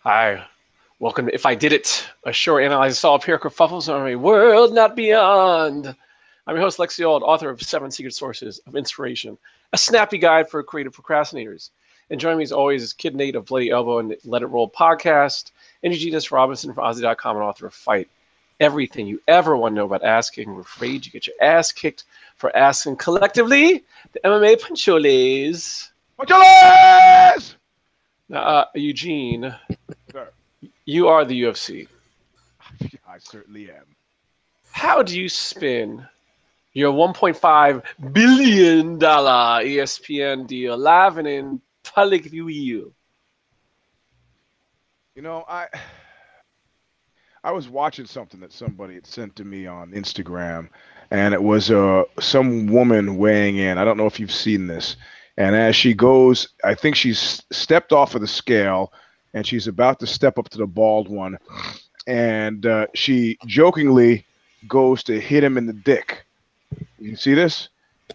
Hi, welcome to If I Did It, a show analyzes all peer kerfuffles on a world not beyond. I'm your host, Lexi Auld, author of 7 Secret Sources of Inspiration, a snappy guide for creative procrastinators. And joining me as always is Kid Nate of Bloody Elbow and Let It Roll podcast, and Eugene Robinson from Ozzy.com and author of Fight. Everything you ever want to know about asking. We're afraid you get your ass kicked for asking collectively. The MMA Pancholes. Pancholes! Now, Eugene, Sir. you are the UFC. I certainly am. How do you spin your $1.5 billion ESPN deal live and in public view? You know, I was watching something that somebody had sent to me on Instagram, and it was some woman weighing in. I don't know if you've seen this. And as she goes, I think she's stepped off of the scale, and she's about to step up to the bald one. And she jokingly goes to hit him in the dick. You see this?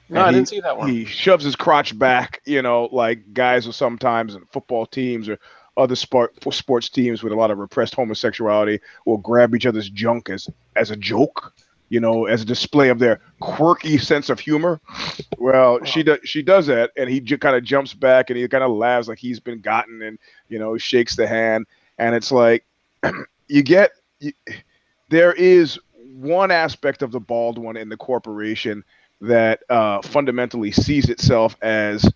No, I didn't see that one. He shoves his crotch back, like guys will sometimes in football teams or other sports teams with a lot of repressed homosexuality will grab each other's junk as a joke, as a display of their quirky sense of humor. Well, she does that, and he kind of jumps back, and he kind of laughs like he's been gotten, and shakes the hand, and it's like there is one aspect of the bald one in the corporation that fundamentally sees itself as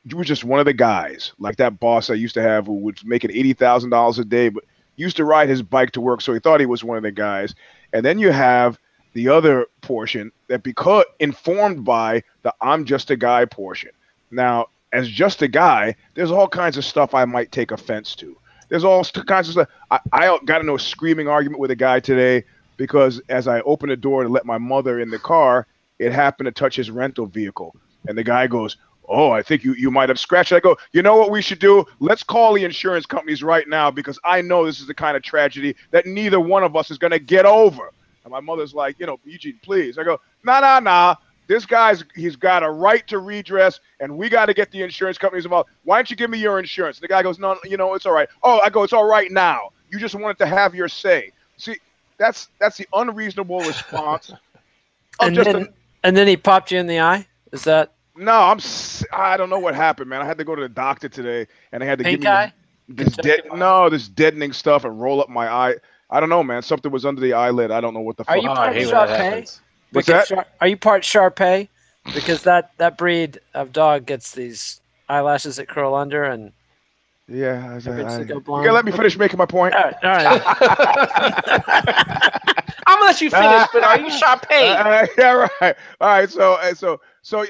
you were just one of the guys, like that boss I used to have who was making $80,000 a day, but used to ride his bike to work, so he thought he was one of the guys. And then you have the other portion that because informed by the I'm just a guy portion. Now, as just a guy, there's all kinds of stuff I might take offense to. There's all kinds of stuff. I got into a screaming argument with a guy today because as I opened the door to let my mother in the car, it happened to touch his rental vehicle. And the guy goes, "Oh, I think you might have scratched it." I go, "You know what we should do? Let's call the insurance companies right now because I know this is the kind of tragedy that neither one of us is going to get over." And my mother's like, "Eugene, please." I go, nah. This he's got a right to redress, and we got to get the insurance companies involved. Why don't you give me your insurance? The guy goes, "No, it's all right." Oh, I go, "It's all right now. You just wanted to have your say." See, that's the unreasonable response. And then he popped you in the eye? Is that? No, I don't know what happened, man. I had to go to the doctor today, and they had to give me this deadening stuff and roll up my eye. I don't know, man. Something was under the eyelid. I don't know what the fuck. Are you part Shar-Pei? What's that? Are you part Shar-Pei? Because that breed of dog gets these eyelashes that curl under and yeah. go You blonde. gotta let me finish making my point. All right. I'm gonna let you finish, but are you Shar-Pei? Yeah, right. All right. So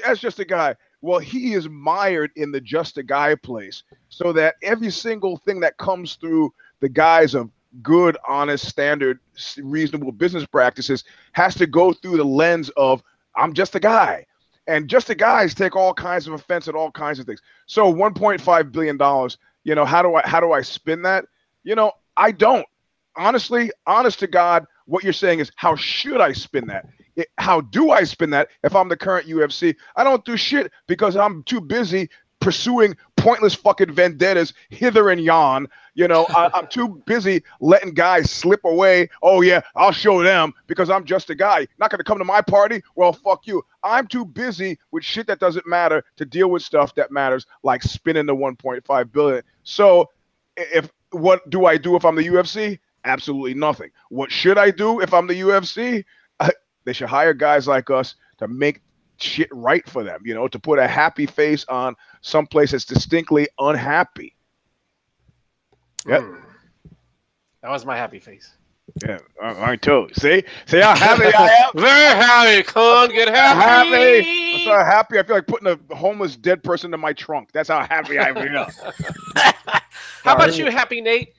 that's just a guy. Well, he is mired in the just a guy place, so that every single thing that comes through the guise of good, honest, standard, reasonable business practices has to go through the lens of I'm just a guy. And just the guys take all kinds of offense at all kinds of things. So $1.5 billion, how do I spin that? I don't. Honestly, honest to God, what you're saying is how should I spin that? How do I spin that if I'm the current UFC? I don't do shit because I'm too busy pursuing pointless fucking vendettas hither and yon. I'm too busy letting guys slip away. Oh yeah, I'll show them because I'm just a guy. Not gonna come to my party? Well, fuck you. I'm too busy with shit that doesn't matter to deal with stuff that matters, like spinning the 1.5 billion. So what do I do if I'm the UFC? Absolutely nothing. What should I do if I'm the UFC? They should hire guys like us to make shit right for them, to put a happy face on some place that's distinctly unhappy. Yep. That was my happy face. Yeah, mine too. See how happy I am? Very happy. Can't get happy. I'm so happy. I feel like putting a homeless dead person in my trunk. That's how happy I feel. How about you, Happy Nate?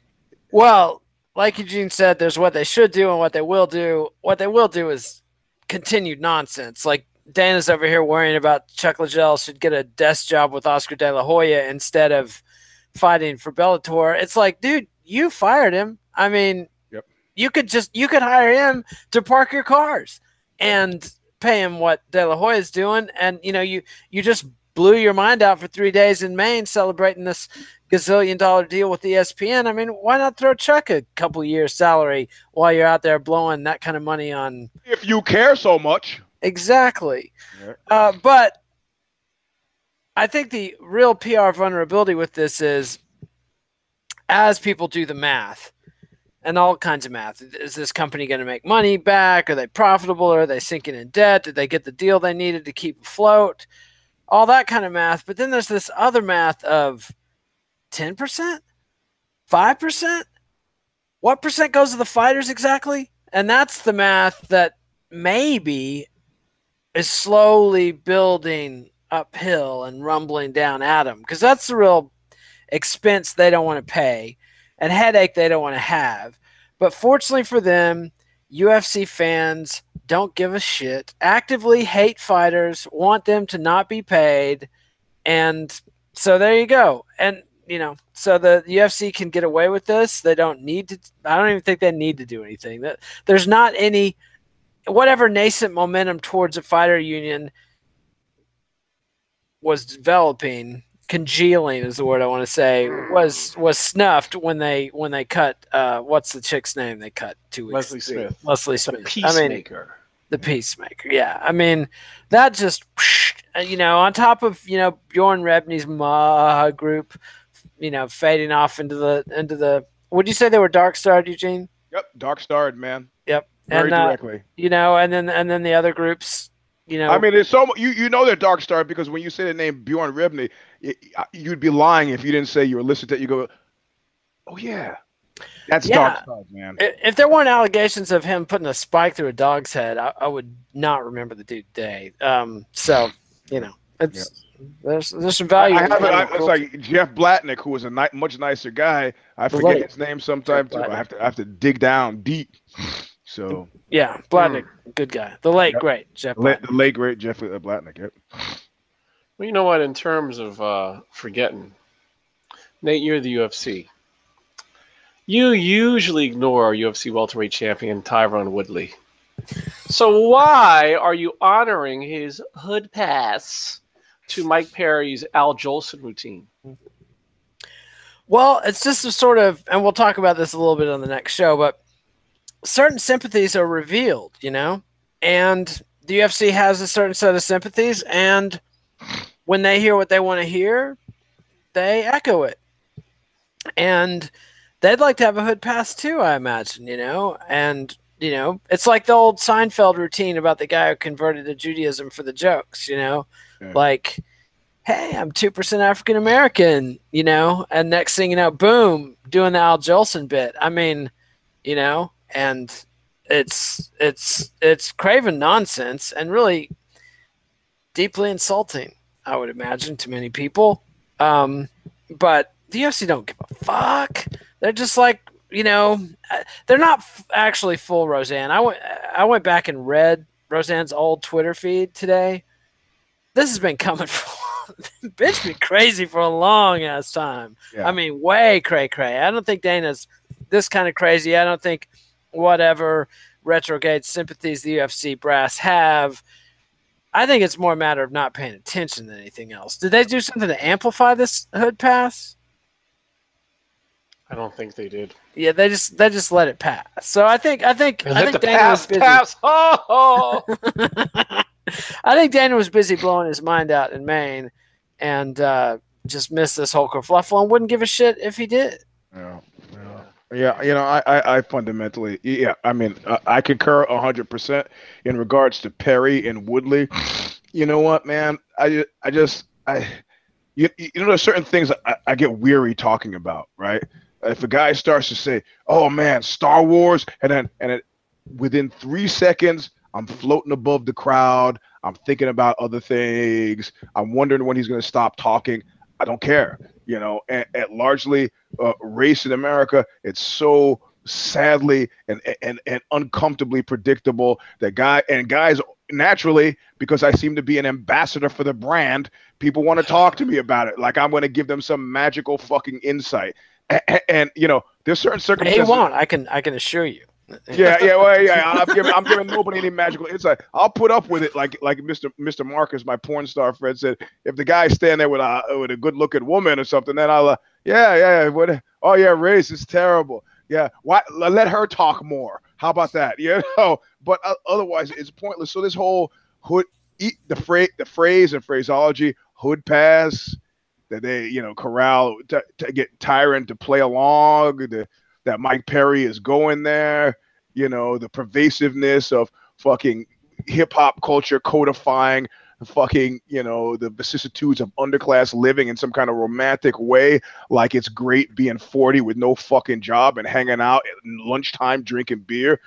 Well, like Eugene said, there's what they should do and what they will do. What they will do is continued nonsense. Like Dana's over here worrying about Chuck Liddell should get a desk job with Oscar De La Hoya instead of fighting for Bellator. It's like, dude, you fired him. I mean, yep. You could hire him to park your cars and pay him what De La Hoya is doing, and you just blew your mind out for 3 days in Maine celebrating this gazillion-dollar deal with ESPN. I mean, why not throw Chuck a couple years salary while you're out there blowing that kind of money on? If you care so much. Exactly. Yeah. But I think the real PR vulnerability with this is, as people do the math, and all kinds of math. Is this company going to make money back? Are they profitable? Are they sinking in debt? Did they get the deal they needed to keep afloat? All that kind of math. But then there's this other math of 10%? 5%? What percent goes to the fighters exactly? And that's the math that maybe is slowly building uphill and rumbling down at them, because that's the real expense they don't want to pay and headache they don't want to have. But fortunately for them, UFC fans don't give a shit, actively hate fighters, want them to not be paid. And so there you go. And, you know, so the UFC can get away with this. They don't need to. I don't even think they need to do anything. There's not any, whatever nascent momentum towards a fighter union was developing, congealing is the word I want to say, was snuffed when they cut what's the chick's name they cut 2 weeks Leslie Smith. Leslie Smith. The Peacemaker. The Peacemaker. Yeah. I mean, that just, you know, on top of, you know, Bjorn Rebney's Maha group, you know, fading off into the would you say they were dark starred, Eugene? Yep, dark starred, man. Yep. Very directly. You know, and then the other groups, you know, I mean, there's so you know they're dark starred because when you say the name Bjorn Rebney, you'd be lying if you didn't say you were listening to it. You go, oh yeah, that's dark starred, man. If there weren't allegations of him putting a spike through a dog's head, I would not remember the dude day. So you know, it's there's some value. It's like Jeff Blatnick, who was a much nicer guy. I forget his name sometimes too. I have to dig down deep. So yeah, Blatnick, good guy. The late great Jeff. The late great Jeff Blatnick. Yep. Well, you know what? In terms of forgetting, Nate, you're the UFC. You usually ignore UFC welterweight champion Tyron Woodley. So why are you honoring his hood pass to Mike Perry's Al Jolson routine? Well, it's just a sort of, and we'll talk about this a little bit on the next show, but certain sympathies are revealed, you know, and the UFC has a certain set of sympathies, and when they hear what they want to hear, they echo it. And they'd like to have a hood pass too, I imagine, you know, and, you know, it's like the old Seinfeld routine about the guy who converted to Judaism for the jokes, you know, like, hey, I'm 2% African American, you know, and next thing you know, boom, doing the Al Jolson bit. I mean, you know, and it's craven nonsense and really deeply insulting, I would imagine, to many people. But the UFC don't give a fuck. They're just like, you know, they're not actually full Roseanne. I went back and read Roseanne's old Twitter feed today. This has been coming for bitch been crazy for a long ass time. Yeah. I mean, way cray. I don't think Dana's this kind of crazy. I don't think whatever retrograde sympathies the UFC brass have, I think it's more a matter of not paying attention than anything else. Did they do something to amplify this hood pass? I don't think they did. Yeah, they just let it pass. So I think Dana was busy. Oh! I think Dana was busy blowing his mind out in Maine, and just missed this whole kerfluffle and wouldn't give a shit if he did. Yeah, you know, I fundamentally, I mean, I concur 100% in regards to Perry and Woodley. You know what, man? You know, there's certain things I get weary talking about, right? If a guy starts to say, "Oh man, Star Wars," and within 3 seconds, I'm floating above the crowd. I'm thinking about other things. I'm wondering when he's going to stop talking. I don't care, you know. And largely, race in America, it's so sadly and uncomfortably predictable that guys naturally, because I seem to be an ambassador for the brand, people want to talk to me about it. Like I'm going to give them some magical fucking insight. And you know, there's certain circumstances. He won't. I can assure you. Yeah. I'm giving nobody any magical insight. I'll put up with it, like Mr. Marcus, my porn star friend, said. If the guy's standing there with a good looking woman or something, then I'll what? Oh yeah, race is terrible. Yeah, why? Let her talk more. How about that? But otherwise, it's pointless. So this whole hood, the phrase and phraseology, hood pass, that they corral to get Tyron to play along, that Mike Perry is going there, the pervasiveness of fucking hip hop culture codifying fucking the vicissitudes of underclass living in some kind of romantic way, like it's great being 40 with no fucking job and hanging out at lunchtime drinking beer.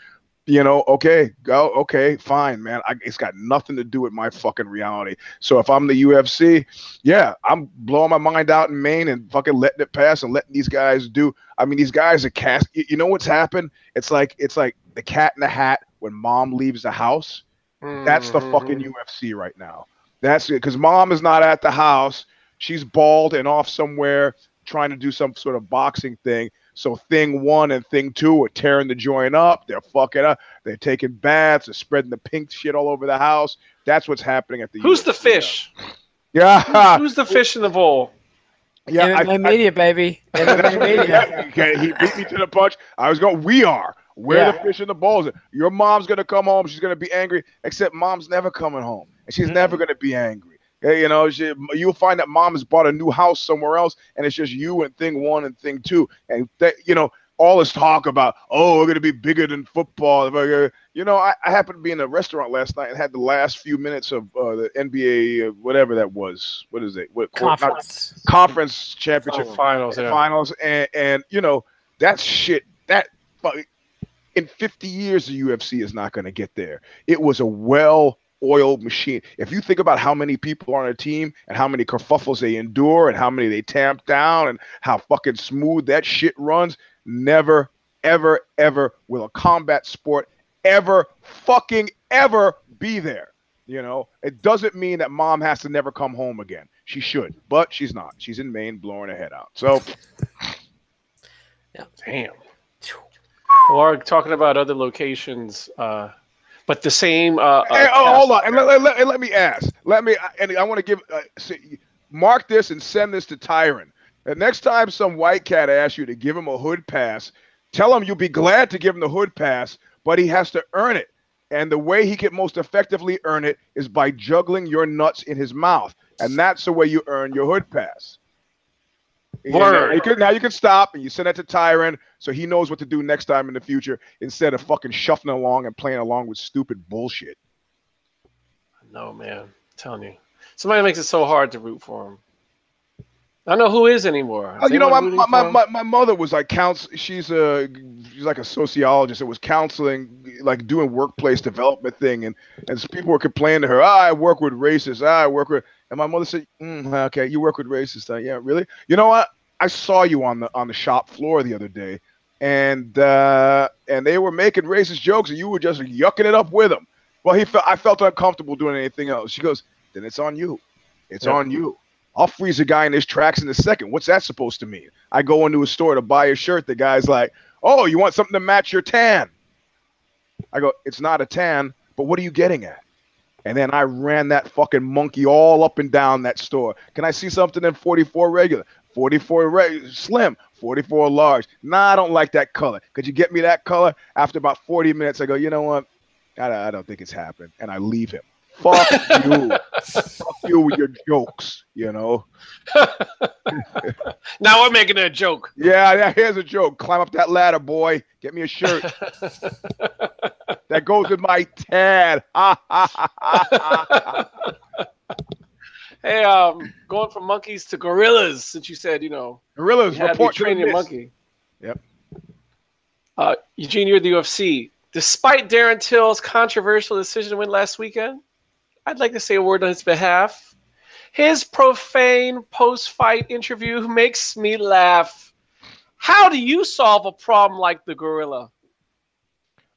Okay, fine, man. It's got nothing to do with my fucking reality. So if I'm the UFC, yeah, I'm blowing my mind out in Maine and fucking letting it pass and letting these guys do. I mean, these guys are cast. You know what's happened? It's like the cat in the hat when mom leaves the house. That's the fucking UFC right now. That's it, because mom is not at the house. She's bald and off somewhere trying to do some sort of boxing thing. So thing 1 and thing 2 are tearing the joint up. They're fucking up. They're taking baths. They're spreading the pink shit all over the house. That's what's happening at the Who's UFC the fish? Yeah. Who's the fish in the bowl? Yeah, media, baby. Media. He beat me to the punch. I was going, we're the fish in the bowls. Your mom's going to come home. She's going to be angry, except mom's never coming home. And she's never going to be angry. You'll find that mom has bought a new house somewhere else, and it's just you and thing 1 and thing 2. And all this talk about, we're going to be bigger than football. I happened to be in a restaurant last night and had the last few minutes of the NBA, whatever that was. What is it? Conference championship finals. And that shit, that in 50 years, the UFC is not going to get there. It was a well-oiled machine. If you think about how many people are on a team and how many kerfuffles they endure and how many they tamp down and how fucking smooth that shit runs, never, ever, ever will a combat sport ever be there. It doesn't mean that mom has to never come home again. She should, but she's not. She's in Maine blowing her head out. So, yeah. Damn. We're talking about other locations, but the same. Hold on, and let me ask. I want to give. Mark this and send this to Tyron. The next time some white cat asks you to give him a hood pass, tell him you'll be glad to give him the hood pass, but he has to earn it. And the way he can most effectively earn it is by juggling your nuts in his mouth, and that's the way you earn your hood pass. Now you can stop and you send that to Tyron so he knows what to do next time in the future instead of fucking shuffling along and playing along with stupid bullshit. No, man. I'm telling you. Somebody makes it so hard to root for him. I don't know who is anymore. My mother was like she's like a sociologist that was counseling, like doing workplace development thing, and people were complaining to her, I work with racists, and my mother said, okay, you work with racists, yeah, really? You know what? I saw you on the shop floor the other day, and they were making racist jokes, and you were just yucking it up with them. Well, I felt uncomfortable doing anything else. She goes, then it's on you. It's on you. I'll freeze a guy in his tracks in a second. What's that supposed to mean? I go into a store to buy a shirt. The guy's like, oh, you want something to match your tan? I go, it's not a tan, but what are you getting at? And then I ran that fucking monkey all up and down that store. Can I see something in 44 regular, 44 slim, 44 large? Nah, I don't like that color. Could you get me that color? After about 40 minutes, I go, you know what? I don't think it's happened. And I leave him. Fuck you. Fuck you with your jokes, Now we're making a joke. Yeah, here's a joke. Climb up that ladder, boy. Get me a shirt. That goes with my tan. Hey, going from monkeys to gorillas, since you said, gorillas, report to train your monkey. Yep. Eugene, you're the UFC. Despite Darren Till's controversial decision to win last weekend, I'd like to say a word on his behalf. His profane post-fight interview makes me laugh. How do you solve a problem like the gorilla?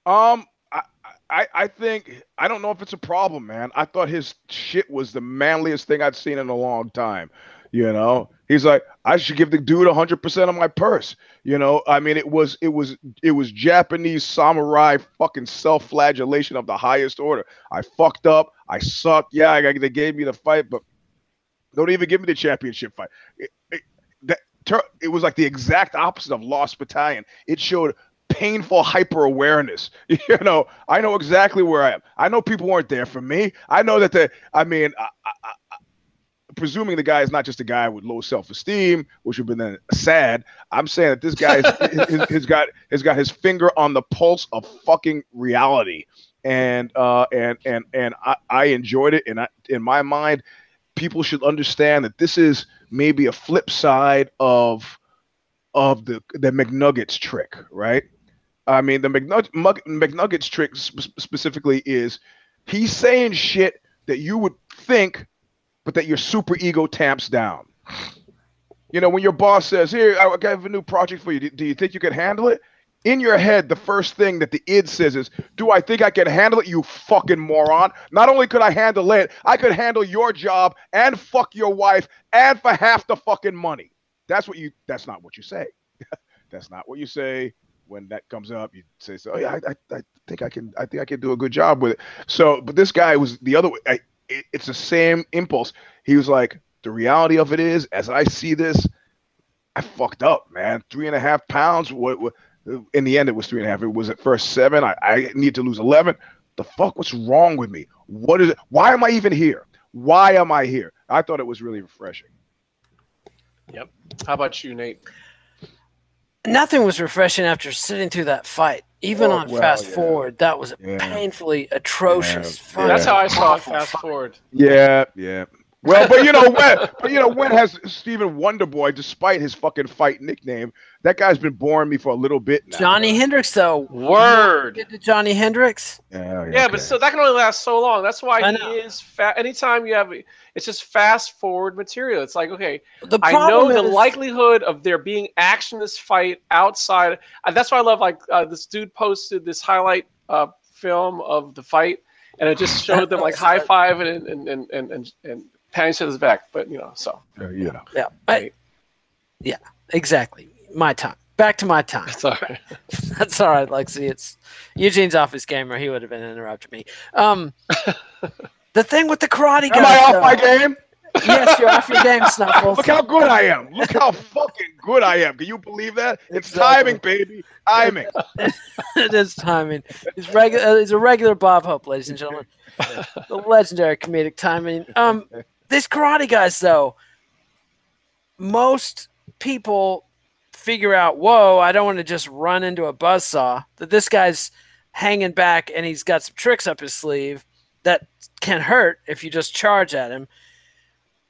I think, I don't know if it's a problem, man. I thought his shit was the manliest thing I'd seen in a long time. He's like, I should give the dude 100% of my purse. You know, I mean, it was Japanese samurai fucking self-flagellation of the highest order. I fucked up. I sucked. Yeah, they gave me the fight, but don't even give me the championship fight. It was like the exact opposite of Lost Battalion. It showed painful hyper awareness. You know, I know exactly where I am. I know people weren't there for me. I know that presuming the guy is not just a guy with low self-esteem, which would have been then sad. I'm saying that this guy has got his finger on the pulse of fucking reality, and I enjoyed it. And in my mind, people should understand that this is maybe a flip side of the McNuggets trick, right? I mean, the McNuggets trick specifically is he's saying shit that you would think, but that your super ego tamps down. You know, when your boss says, here, I have a new project for you. Do you think you can handle it? In your head, the first thing that the id says is, do I think I can handle it, you fucking moron? Not only could I handle it, I could handle your job and fuck your wife and for half the fucking money. That's not what you say. That's not what you say. When that comes up, you say, so, oh, yeah, I think I can do a good job with it. So, but this guy was the other way. It's the same impulse. He was like, the reality of it is, as I see this, I fucked up, man. 3.5 pounds. What in the end, it was 3.5. It was at first 7. I need to lose 11. The fuck? What's wrong with me? What is it? Why am I even here? Why am I here? I thought it was really refreshing. Yep. How about you, Nate? Nothing was refreshing after sitting through that fight. Even on fast forward, that was a painfully atrocious fight. That's how I saw it. Fast forward. Yeah. Well, when has Stephen Wonderboy, despite his fucking fight nickname, that guy's been boring me for a little bit now. Johnny Hendricks, though. Word. Get to Johnny Hendricks. Yeah, but so that can only last so long. That's why he is fat. Anytime you have, it's just fast forward material. It's like, okay, I know the likelihood of there being action in this fight outside. That's why I love, like, this dude posted this highlight film of the fight, and it just showed them like high five and patting each other's back. But so yeah, exactly. My time. Back to my time. That's all right. That's all right, Lexi. It's Eugene's off his game, or he would have been interrupting me. The thing with the karate guy. Am I off my game? Yes, you're off your game, Snuffles. Look how good I am. Look how fucking good I am. Can you believe that? It's timing, baby. Timing. It is timing. He's a regular Bob Hope, ladies and gentlemen. The legendary comedic timing. These karate guys, though, most people figure out, whoa, I don't want to just run into a buzzsaw. That this guy's hanging back and he's got some tricks up his sleeve that can hurt if you just charge at him.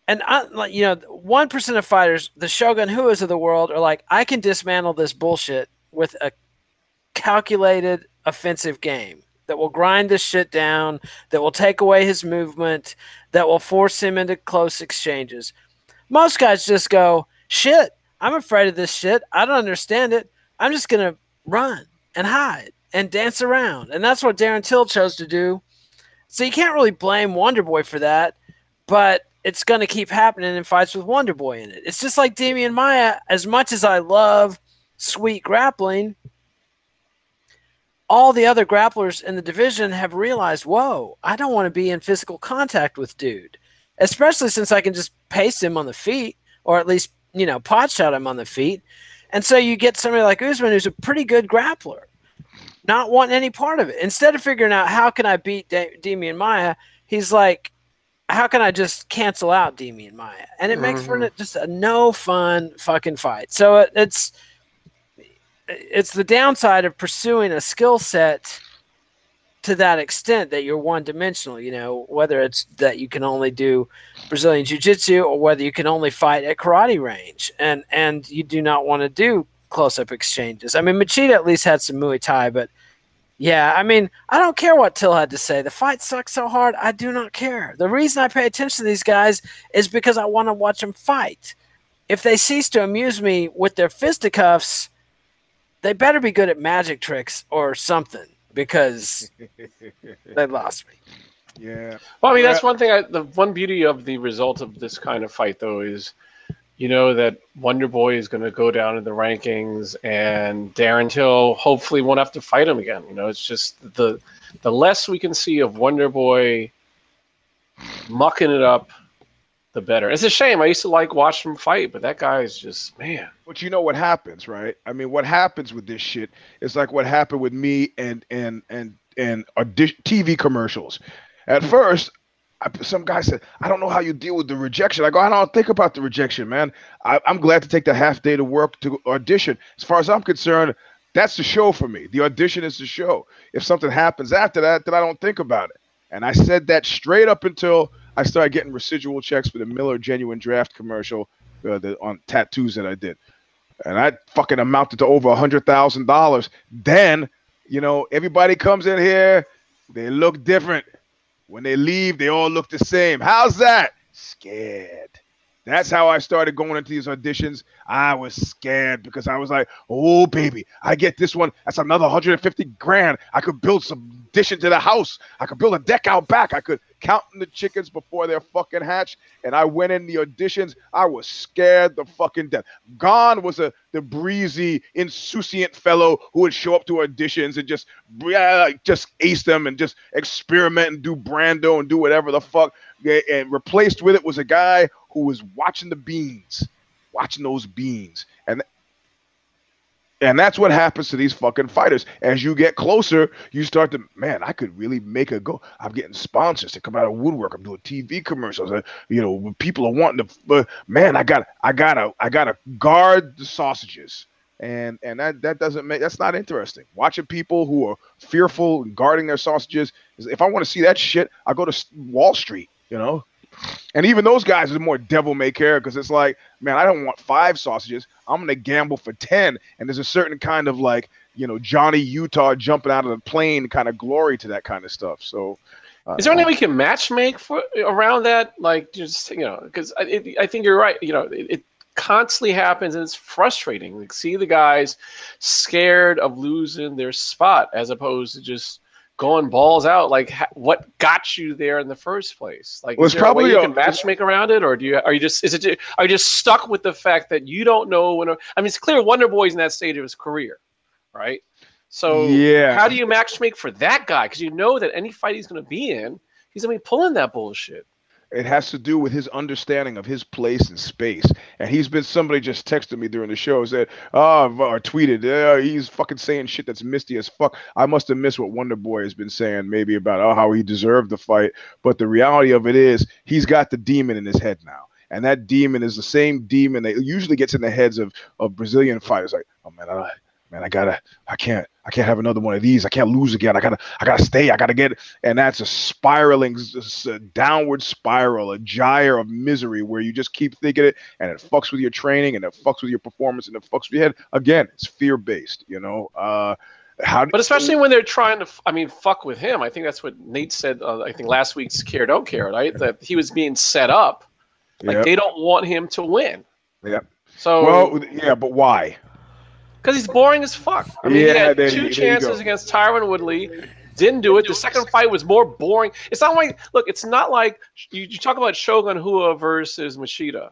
And 1% of fighters, the Shogun Huas of the world, are like, I can dismantle this bullshit with a calculated offensive game that will grind this shit down, that will take away his movement, that will force him into close exchanges. Most guys just go, shit, I'm afraid of this shit. I don't understand it. I'm just going to run and hide and dance around. And that's what Darren Till chose to do. So you can't really blame Wonderboy for that, but it's going to keep happening in fights with Wonderboy in it. It's just like Demian Maia. As much as I love sweet grappling, all the other grapplers in the division have realized, whoa, I don't want to be in physical contact with dude, especially since I can just paste him on the feet, or at least, pot shot him on the feet. And so you get somebody like Usman, who's a pretty good grappler, not wanting any part of it. Instead of figuring out how can I beat Demian Maia, he's like, how can I just cancel out Demian Maia? And it makes for just a no fun fucking fight. So it's the downside of pursuing a skill set to that extent that you're one-dimensional, whether it's that you can only do Brazilian Jiu-Jitsu or whether you can only fight at karate range, and you do not want to do close-up exchanges. I mean, Machida at least had some Muay Thai, but yeah, I mean, I don't care what Till had to say. The fight sucks so hard, I do not care. The reason I pay attention to these guys is because I want to watch them fight. If they cease to amuse me with their fisticuffs, they better be good at magic tricks or something, because they lost me. Yeah. Well, I mean, that's one thing. The one beauty of the result of this kind of fight, though, is you know that Wonder Boy is going to go down in the rankings, and Darren Till hopefully won't have to fight him again. You know, it's just the less we can see of Wonder Boy mucking it up, the better. It's a shame. I used to like watching him fight, but that guy is just, man. But you know what happens, right? I mean, what happens with this shit is like what happened with me and TV commercials. At first, some guy said, I don't know how you deal with the rejection. I go, I don't think about the rejection, man. I'm glad to take the half day to work to audition. As far as I'm concerned, that's the show for me. The audition is the show. If something happens after that, then I don't think about it. And I said that straight up until I started getting residual checks for the Miller Genuine Draft commercial on tattoos that I did. And I fucking amounted to over $100,000. Then, you know, everybody comes in here, they look different. When they leave, they all look the same. How's that? Scared. That's how I started going into these auditions. I was scared because I was like, oh, baby, I get this one. That's another 150 grand. I could build some addition to the house. I could build a deck out back. I could count the chickens before they're fucking hatched. And I went in the auditions. I was scared the fucking death. Gone was the breezy, insouciant fellow who would show up to auditions and just ace them and just experiment and do Brando and do whatever the fuck. And replaced with it was a guy who was watching the beans, watching those beans. And that's what happens to these fucking fighters. As you get closer, you start to, man, I could really make a go. I'm getting sponsors to come out of woodwork. I'm doing TV commercials. You know, people are wanting to, man, I gotta guard the sausages. And that doesn't make, that's not interesting. Watching people who are fearful and guarding their sausages. If I want to see that shit, I'll go to Wall Street, you know? And even those guys are more devil may care because it's like, man, I don't want 5 sausages. I'm going to gamble for 10. And there's a certain kind of like, you know, Johnny Utah jumping out of the plane kind of glory to that kind of stuff. So is there any way we can match make around that? Like, just, you know, because I think you're right. You know, it constantly happens and it's frustrating. Like, see the guys scared of losing their spot as opposed to just going balls out. Like, what got you there in the first place? Like, is there a way you can matchmake around it, or are you just stuck with the fact that you don't know when? I mean, it's clear Wonder Boy's in that stage of his career, right? So yeah, how do you matchmake for that guy? Because you know that any fight he's going to be in, he's going to be pulling that bullshit. It has to do with his understanding of his place in space. And he's been, somebody just texted me during the show, said, or tweeted, he's fucking saying shit that's misty as fuck. I must have missed what Wonder Boy has been saying, maybe about how he deserved the fight. But the reality of it is, he's got the demon in his head now. And that demon is the same demon that usually gets in the heads of Brazilian fighters. Like, oh man, I can't have another one of these. I can't lose again. I gotta stay. I gotta get it. And that's a spiraling, a downward spiral, a gyre of misery where you just keep thinking it, and it fucks with your training, and it fucks with your performance, and it fucks with your head. Again, it's fear-based, you know. But especially when they're trying to, fuck with him. I think that's what Nate said. I think last week's Care Don't Care, right? That he was being set up. Like, they don't want him to win. Yeah. So. Well, yeah, but why? Because he's boring as fuck. I mean, he had 2 chances against Tyron Woodley, didn't do it. The second fight was more boring. It's not like, look, it's not like you talk about Shogun Rua versus Machida.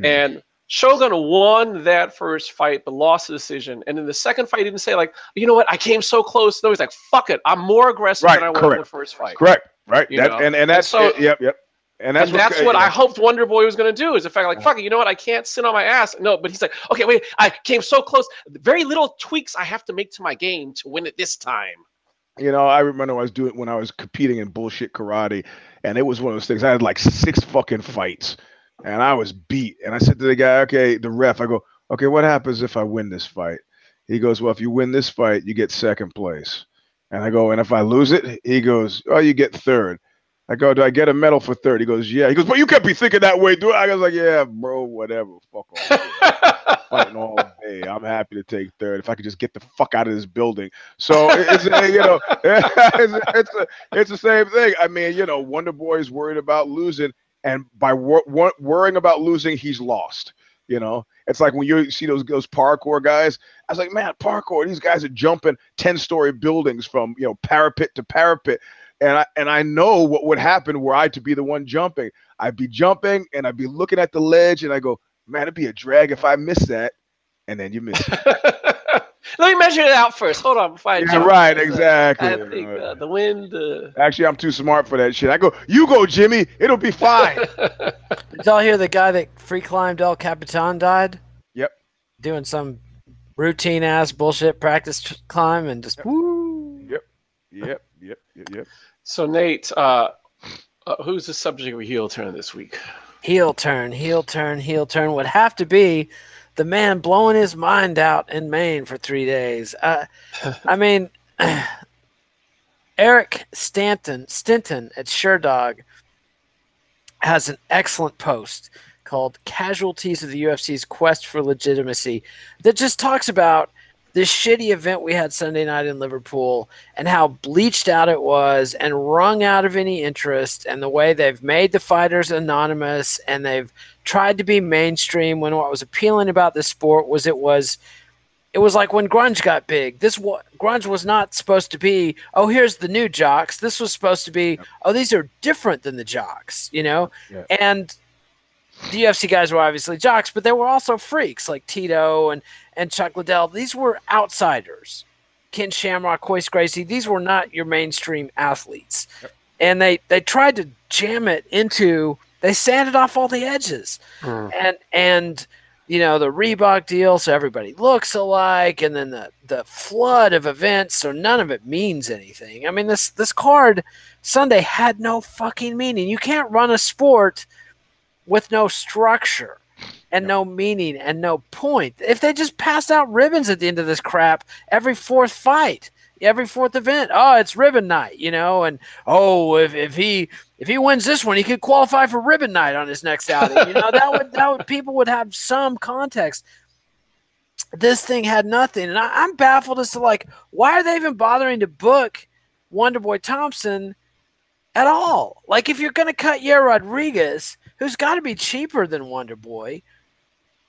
And Shogun won that first fight but lost the decision. And in the second fight, he didn't say, like, you know what, I came so close. No, he's like, fuck it. I'm more aggressive than I was in the first fight. Correct. Right. And that's so, yep. And that's what I hoped Wonder Boy was going to do, is the fact, like, fuck it, you know what, I can't sit on my ass. No, but he's like, okay, wait, I came so close. Very little tweaks I have to make to my game to win it this time. You know, I remember when I was competing in bullshit karate, and it was one of those things. I had like 6 fucking fights, and I was beat. And I said to the guy, okay, the ref, I go, okay, what happens if I win this fight? He goes, well, if you win this fight, you get 2nd place. And I go, and if I lose it? He goes, oh, you get 3rd. I go, do I get a medal for 3rd? He goes, yeah. He goes, but you can't be thinking that way, dude. I was like, yeah, bro, whatever. Fuck off. Fighting all day. I'm happy to take 3rd if I could just get the fuck out of this building. So it's you know, it's the same thing. I mean, you know, Wonder Boy's worried about losing, and by worrying about losing, he's lost. You know, it's like when you see those parkour guys. I was like, man, parkour. These guys are jumping 10-story buildings from, you know, parapet to parapet. And I know what would happen were I to be the one jumping. I'd be jumping and I'd be looking at the ledge and I go, Man, it'd be a drag if I miss that, and then you miss it. Let me measure it out first. Hold on before I Yeah, jump. right, exactly. I think the wind. Actually, I'm too smart for that shit. I go, you go, Jimmy. It'll be fine. Did y'all hear the guy that free climbed El Capitan died? Yep. Doing some routine ass bullshit practice climb and just woo. Yep. So Nate, who's the subject of a heel turn this week? Heel turn would have to be the man blowing his mind out in Maine for 3 days. I mean, Eric Stinton at SureDog has an excellent post called Casualties of the UFC's Quest for Legitimacy that just talks about this shitty event we had Sunday night in Liverpool and how bleached out it was and wrung out of any interest, and the way they've made the fighters anonymous and they've tried to be mainstream when what was appealing about this sport was it was like when grunge got big. Grunge was not supposed to be, oh, here's the new jocks. This was supposed to be, oh, these are different than the jocks, you know? Yeah. And the UFC guys were obviously jocks, but they were also freaks like Tito and Chuck Liddell. These were outsiders. Ken Shamrock, Royce Gracie, these were not your mainstream athletes. Yep. And they tried to jam it into, they sanded off all the edges. And you know, the Reebok deal, so everybody looks alike, and then the flood of events, so none of it means anything. I mean, this card Sunday had no fucking meaning. You can't run a sport with no structure and no meaning and no point. If they just passed out ribbons at the end of this crap every fourth fight, every fourth event, oh, it's ribbon night, you know, and oh, if he wins this one, he could qualify for ribbon night on his next outing. You know, that would people would have some context. This thing had nothing, and I'm baffled as to like why are they even bothering to book Wonderboy Thompson at all? Like, if you're going to cut Yair Rodriguez, who's got to be cheaper than Wonderboy,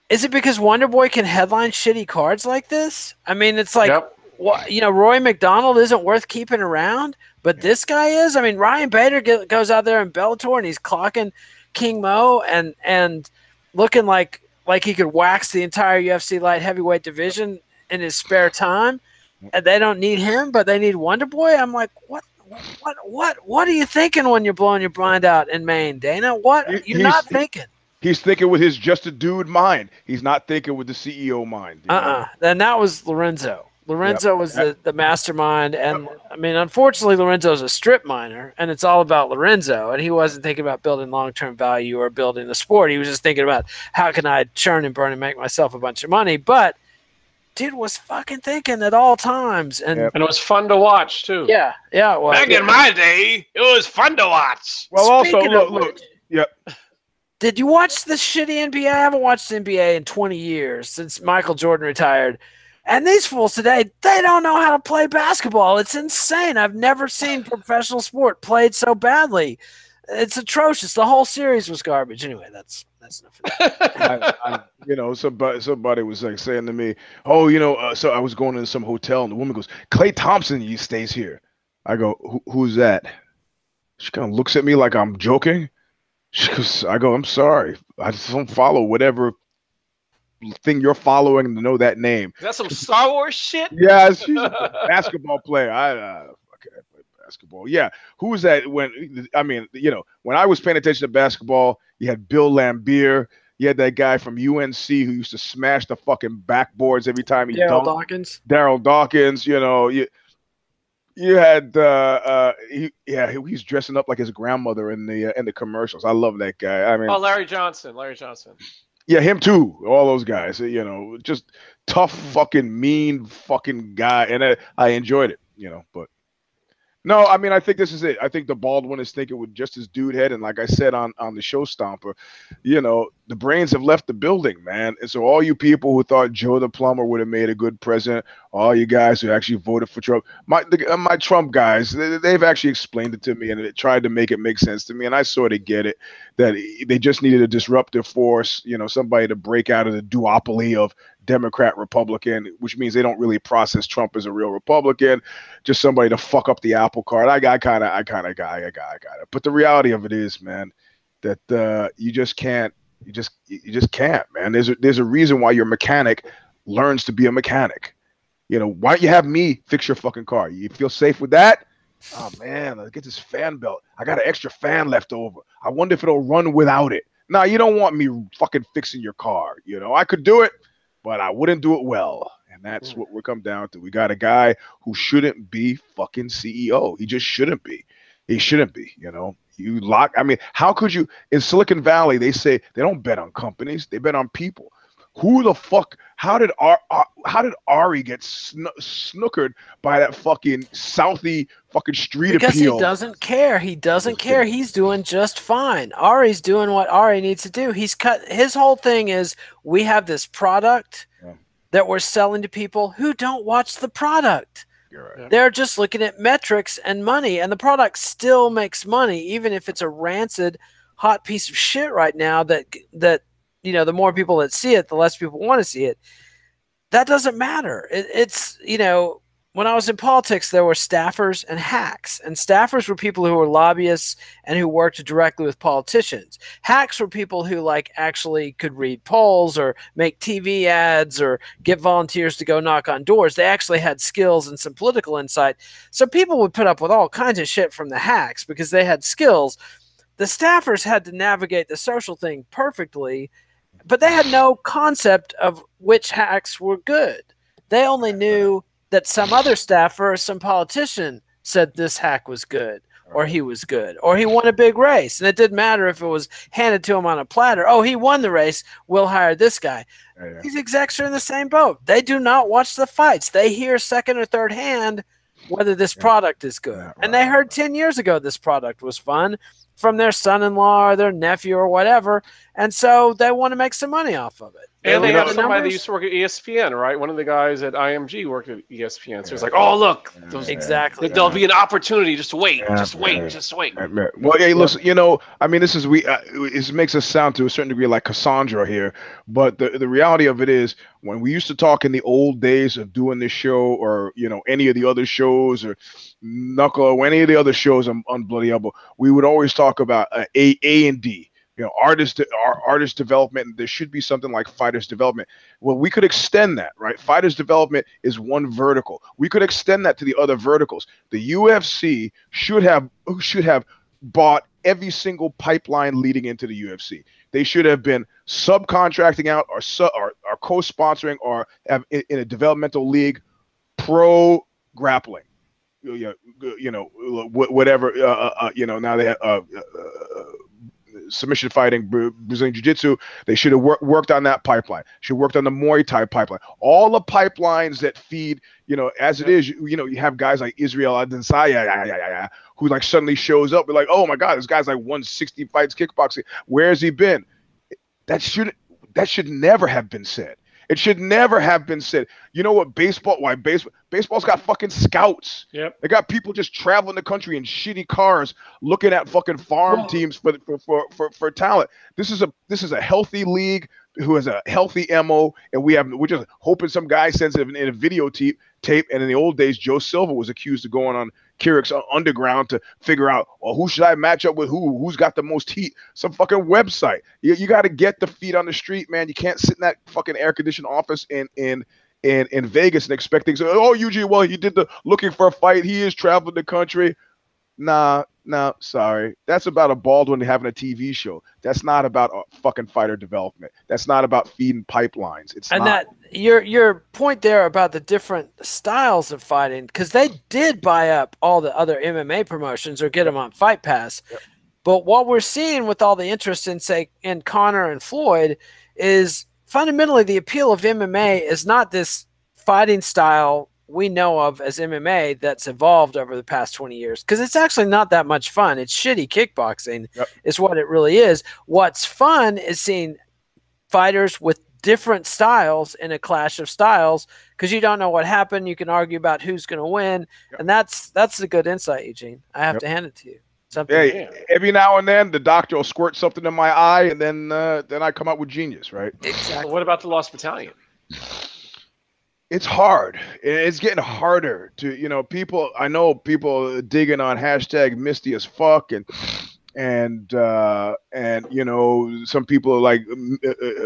is it because Wonderboy can headline shitty cards like this? I mean, it's like. Yep. Well, you know, Roy McDonald isn't worth keeping around, but this guy is. I mean, Ryan Bader goes out there in Bellator and he's clocking King Mo and looking like he could wax the entire UFC light heavyweight division in his spare time. And they don't need him, but they need Wonderboy. I'm like, what are you thinking when you're blowing your blind out in Maine, Dana? What you're not thinking? He's thinking with his just a dude mind. He's not thinking with the CEO mind. Then that was Lorenzo. Lorenzo was the mastermind, and I mean, unfortunately, Lorenzo's a strip miner, and it's all about Lorenzo, and he wasn't thinking about building long-term value or building the sport. He was just thinking about how can I churn and burn and make myself a bunch of money, but dude was fucking thinking at all times. And it was fun to watch, too. Yeah, it was. Back in my day, it was fun to watch. Well, speaking also, look. Yep. Did you watch the shitty NBA? I haven't watched NBA in 20 years since Michael Jordan retired. And these fools today, they don't know how to play basketball. It's insane. I've never seen professional sport played so badly. It's atrocious. The whole series was garbage. Anyway, that's enough of that. You know, somebody was like saying to me, "Oh, you know," so I was going to some hotel, and the woman goes, "Klay Thompson, he stays here." I go, "Who's that?" She kind of looks at me like I'm joking. I go, "I'm sorry. I just don't follow whatever thing you're following to know that name." Is that some Star Wars shit? Yeah, she's a basketball player. I play basketball. Yeah, who was that? When I mean, you know, when I was paying attention to basketball, you had Bill Laimbeer. You had that guy from UNC who used to smash the fucking backboards every time he dunked. Daryl Dawkins. You know, you had he's dressing up like his grandmother in the commercials. I love that guy. I mean, Larry Johnson. Yeah, him too. All those guys, you know, just tough, fucking mean, fucking guy, and I enjoyed it, you know. But no, I mean, I think this is it. I think the bald one is thinking with just his dude head, and like I said on the show Stomper, you know, the brains have left the building, man. And so all you people who thought Joe the plumber would have made a good president, all you guys who actually voted for Trump, my Trump guys, they've actually explained it to me, and it tried to make it make sense to me, and I sort of get it, that they just needed a disruptive force, you know, somebody to break out of the duopoly of Democrat, Republican, which means they don't really process Trump as a real Republican, just somebody to fuck up the apple cart. I got it. But the reality of it is, man, that you just can't You just can't, man. There's a reason why your mechanic learns to be a mechanic. You know, why don't you have me fix your fucking car? You feel safe with that? Oh man, let's get this fan belt. I got an extra fan left over. I wonder if it'll run without it. Nah, you don't want me fucking fixing your car. You know, I could do it, but I wouldn't do it well. And that's what we're come down to. We got a guy who shouldn't be fucking CEO. He just shouldn't be. He shouldn't be, you know. I mean, how could you in Silicon Valley? They say they don't bet on companies, they bet on people. Who the fuck? How did Ari get snookered by that fucking Southie fucking street because appeal? He doesn't care. He doesn't care. He's doing just fine. Ari's doing what Ari needs to do. His whole thing is we have this product that we're selling to people who don't watch the product. Right. They're just looking at metrics and money, and the product still makes money, even if it's a rancid, hot piece of shit right now that you know, the more people that see it, the less people want to see it. That doesn't matter. It's, you know, when I was in politics, there were staffers and hacks. And staffers were people who were lobbyists and who worked directly with politicians. Hacks were people who like actually could read polls or make TV ads or get volunteers to go knock on doors. They actually had skills and some political insight. So people would put up with all kinds of shit from the hacks because they had skills. The staffers had to navigate the social thing perfectly, but they had no concept of which hacks were good. They only knew that some other staffer or some politician said this hack was good, or he was good, or he won a big race. And it didn't matter if it was handed to him on a platter. Oh, he won the race. We'll hire this guy. Yeah. These execs are in the same boat. They do not watch the fights. They hear second or third hand whether this product is good. Yeah, and they heard 10 years ago this product was fun from their son-in-law or their nephew or whatever, and so they want to make some money off of it. And they have somebody that used to work at ESPN, right? One of the guys at IMG worked at ESPN. So it's like, oh, look. Exactly. There'll be an opportunity. Just wait. Just wait. Well, hey, listen, you know, I mean, it makes us sound to a certain degree like Cassandra here. But the reality of it is, when we used to talk in the old days of doing this show or, you know, any of the other shows or Knuckle or any of the other shows on Bloody Elbow, we would always talk about A and D. You know, artist development, and there should be something like fighters development. Well, we could extend that, right? Fighters development is one vertical. We could extend that to the other verticals. The UFC should have bought every single pipeline leading into the UFC. They should have been subcontracting out or co-sponsoring or in a developmental league pro grappling. You know, whatever. You know, now they have. Submission fighting, Brazilian Jiu-Jitsu, they should have worked on that pipeline. Should have worked on the Muay Thai pipeline. All the pipelines that feed, you know, as it is, you know, you have guys like Israel Adesanya, who like suddenly shows up. We're like, oh my God, this guy's like won 60 fights kickboxing. Where has he been? That should never have been said. It should never have been said. You know what? Baseball's got fucking scouts. Yep. They got people just traveling the country in shitty cars, looking at fucking farm teams for talent. This is a healthy league who has a healthy MO, and we're just hoping some guy sends it in a video tape. And in the old days, Joe Silva was accused of going on Keurig Underground to figure out, well, who should I match up with who's got the most heat? Some fucking website. You got to get the feet on the street, man. You can't sit in that fucking air-conditioned office in Vegas and expect things. Oh, Eugene, well, he did the looking for a fight. He is traveling the country. Nah, sorry. That's about a Baldwin having a TV show. That's not about fucking fighter development. That's not about feeding pipelines. It's not. That your point there about the different styles of fighting, because they did buy up all the other MMA promotions or get them on Fight Pass. Yep. But what we're seeing with all the interest in Conor and Floyd is fundamentally the appeal of MMA is not this fighting style we know of as MMA that's evolved over the past 20 years, because it's actually not that much fun. It's shitty kickboxing. Yep. Is what it really is. What's fun is seeing fighters with different styles in a clash of styles, because you don't know what happened. You can argue about who's going to win. Yep. And that's a good insight, Eugene. I have to hand it to you. Every now and then the doctor will squirt something in my eye, and then I come out with genius, right? Exactly. What about the Lost Battalion? It's hard. It's getting harder to, you know, I know people digging on hashtag Misty as fuck, and and you know, some people are like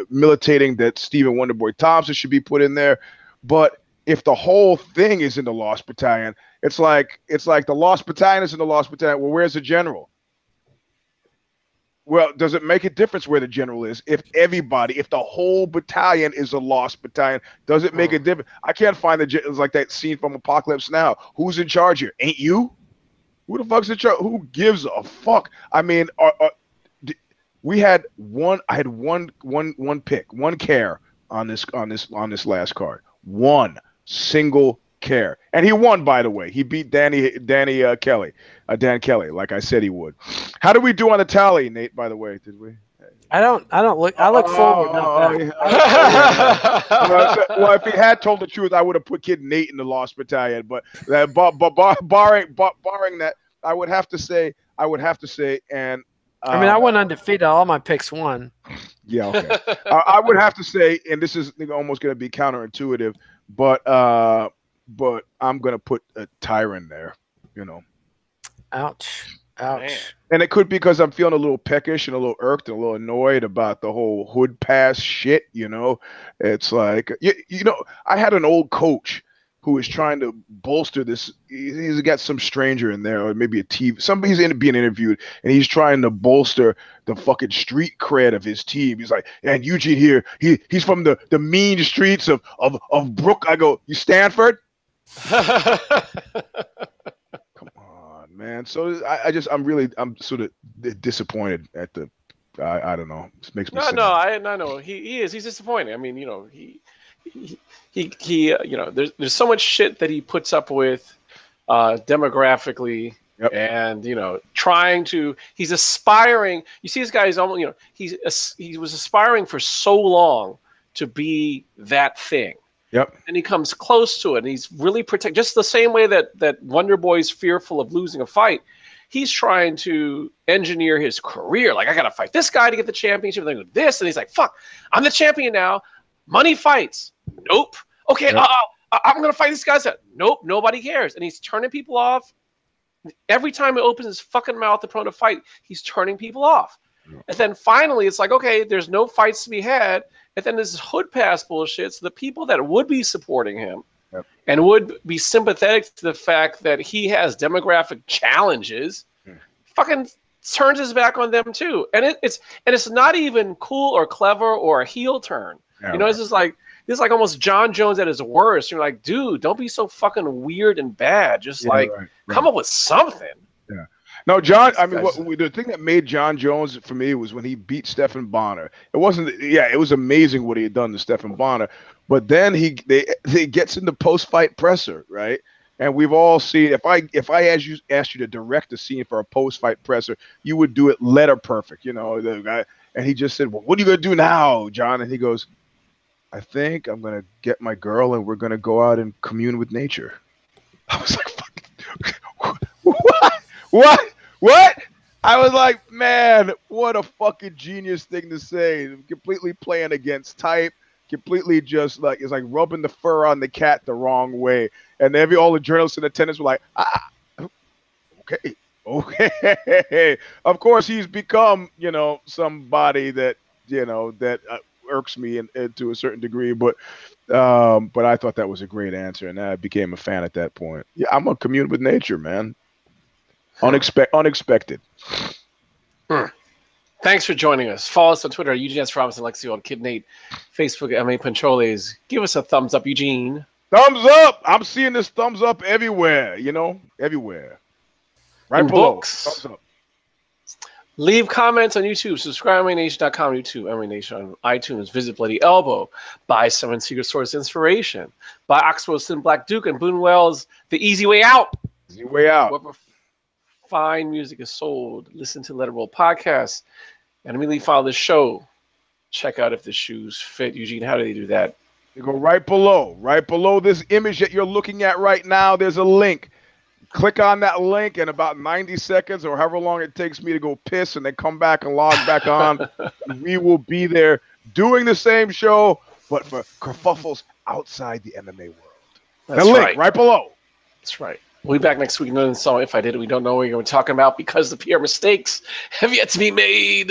militating that Stephen Wonderboy Thompson should be put in there. But if the whole thing is in the Lost Battalion, it's like the Lost Battalion is in the Lost Battalion. Well, where's the general? Well, does it make a difference where the general is? If the whole battalion is a Lost Battalion, does it make a difference? I can't find it's like that scene from Apocalypse Now. Who's in charge here? Ain't you? Who the fuck's in charge? Who gives a fuck? I mean, we had one. I had one pick, one care on this last card. One single care, and he won, by the way. He beat Dan Kelly, like I said he would. How did we do on the tally, Nate? By the way, did we? I look forward. Well, if he had told the truth, I would have put Kid Nate in the Lost Battalion. But barring that, I would have to say, and I mean, I went undefeated. All my picks won. Yeah, okay. I would have to say, and this is almost going to be counterintuitive, but I'm going to put a Tyron there. You know. Ouch. Man. And it could be because I'm feeling a little peckish and a little irked and a little annoyed about the whole hood pass shit, you know. It's like, you know, I had an old coach who is trying to bolster this. He's got some stranger in there, or maybe a TV. Somebody's being interviewed, and he's trying to bolster the fucking street cred of his team. He's like, and Eugene here, he's from the mean streets of Brook. I go, you Stanford? Man, so I'm sort of disappointed at the. I don't know. It makes me. I know. He is. He's disappointed. I mean, you know, he you know, there's so much shit that he puts up with, demographically, yep. And you know, he's aspiring. You see, this guy is almost, you know, he was aspiring for so long to be that thing. Yep. And he comes close to it, and he's really just the same way that Wonder Boy's fearful of losing a fight. He's trying to engineer his career. Like, I got to fight this guy to get the championship. And then this, and he's like, "Fuck, I'm the champion now. Money fights. Nope. Okay, yep. I'm gonna fight this guy." Nope, nobody cares, and he's turning people off. Every time he opens his fucking mouth to prone a fight, he's turning people off. Yep. And then finally, it's like, okay, there's no fights to be had. And then this hood pass bullshit. So the people that would be supporting him, yep, and would be sympathetic to the fact that he has demographic challenges, fucking turns his back on them too. And it's not even cool or clever or a heel turn. Yeah, you know, right. This is like almost John Jones at his worst. You're like, dude, don't be so fucking weird and bad. Just come up with something. Yeah. No, John. I mean, the thing that made John Jones for me was when he beat Stephen Bonner. It wasn't. Yeah, it was amazing what he had done to Stephen Bonner. But then he gets into post-fight presser, right? And we've all seen. If I asked you to direct a scene for a post-fight presser, you would do it letter perfect, you know. The guy, and he just said, "Well, what are you gonna do now, John?" And he goes, "I think I'm gonna get my girl, and we're gonna go out and commune with nature." I was like, "What? What?" I was like, man, what a fucking genius thing to say. Completely playing against type, completely just like, it's like rubbing the fur on the cat the wrong way. And all the journalists in attendance were like, okay. Of course, he's become, you know, somebody that, you know, that irks me to a certain degree. But I thought that was a great answer, and I became a fan at that point. Yeah, I'm gonna commune with nature, man. Unexpected. Thanks for joining us. Follow us on Twitter, Eugene S. Robinson, Lexi on Kid Nate, Facebook, M.A. Pancholes. Give us a thumbs up, Eugene. Thumbs up. I'm seeing this thumbs up everywhere, you know, everywhere. Right below. Books. Thumbs up. Leave comments on YouTube. Subscribe to MMANation.com, YouTube, MMANation on iTunes. Visit Bloody Elbow. Buy Seven Secret Source Inspiration. Buy Oxbow Sin Black Duke and Boone Wells' The Easy Way Out. Easy Way Out. Wherever fine music is sold. Listen to Letterboard Podcast. And immediately follow the show. Check out if the shoes fit. Eugene, how do they do that? You go right below this image that you're looking at right now. There's a link. Click on that link in about 90 seconds or however long it takes me to go piss and then come back and log back on. We will be there doing the same show, but for kerfuffles outside the MMA world. That's the link right below. That's right. We'll be back next week. Another song. If I did it, we don't know what we're going to be talking about because the PR mistakes have yet to be made.